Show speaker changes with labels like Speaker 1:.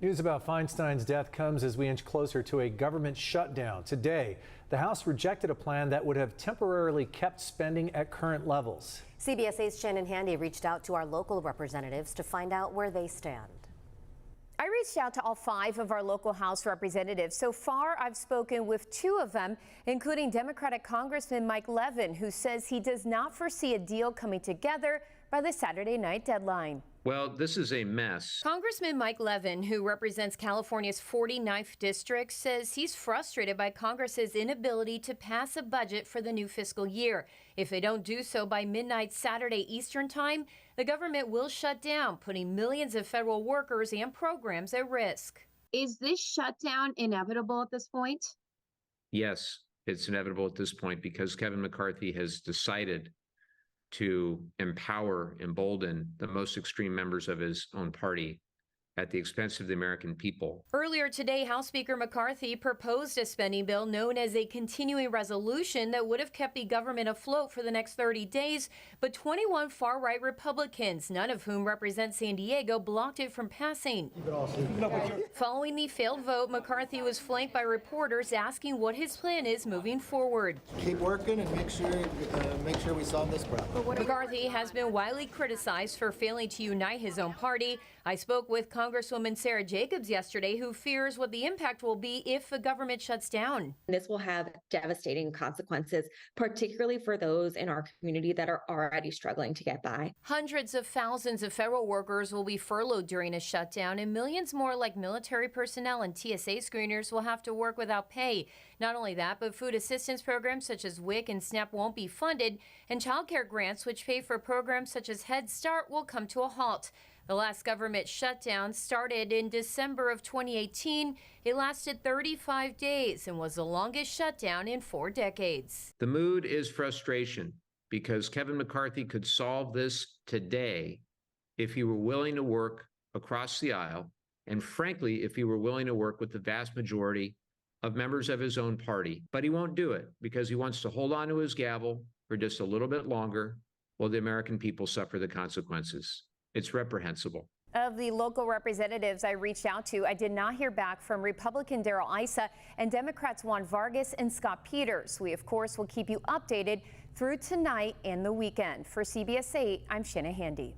Speaker 1: News about Feinstein's death comes as we inch closer to a government shutdown. Today, the House rejected a plan that would have temporarily kept spending at current levels.
Speaker 2: CBS 8's Shannon Handy reached out to our local representatives to find out where they stand.
Speaker 3: I reached out to all 5 of our local House representatives. So far, I've spoken with 2 of them, including Democratic Congressman Mike Levin, who says he does not foresee a deal coming together by the Saturday night deadline.
Speaker 4: Well, this is a mess.
Speaker 3: Congressman Mike Levin, who represents California's 49th district, says he's frustrated by Congress's inability to pass a budget for the new fiscal year. If they don't do so by midnight Saturday Eastern time, the government will shut down, putting millions of federal workers and programs at risk.
Speaker 5: Is this shutdown inevitable at this point?
Speaker 4: Yes, it's inevitable at this point because Kevin McCarthy has decided to embolden the most extreme members of his own party at the expense of the American people.
Speaker 3: Earlier today, House Speaker McCarthy proposed a spending bill known as a continuing resolution that would have kept the government afloat for the next 30 days, but 21 far-right Republicans, none of whom represent San Diego, blocked it from passing. Following the failed vote, McCarthy was flanked by reporters asking what his plan is moving forward.
Speaker 6: Keep working and make sure we solve this problem.
Speaker 3: McCarthy has been widely criticized for failing to unite his own party. I spoke with Congresswoman Sarah Jacobs yesterday, who fears what the impact will be if the government shuts down.
Speaker 7: This will have devastating consequences, particularly for those in our community that are already struggling to get by.
Speaker 3: Hundreds of thousands of federal workers will be furloughed during a shutdown, and millions more like military personnel and TSA screeners will have to work without pay. Not only that, but food assistance programs such as WIC and SNAP won't be funded, and child care grants, which pay for programs such as Head Start, will come to a halt. The last government shutdown started in December of 2018. It lasted 35 days and was the longest shutdown in 4 decades.
Speaker 4: The mood is frustration because Kevin McCarthy could solve this today if he were willing to work across the aisle, and frankly, if he were willing to work with the vast majority of members of his own party. But he won't do it because he wants to hold on to his gavel for just a little bit longer while the American people suffer the consequences. It's reprehensible.
Speaker 3: Of the local representatives I reached out to, I did not hear back from Republican Darrell Issa and Democrats Juan Vargas and Scott Peters. We, of course, will keep you updated through tonight and the weekend. For CBS 8, I'm Shannon Handy.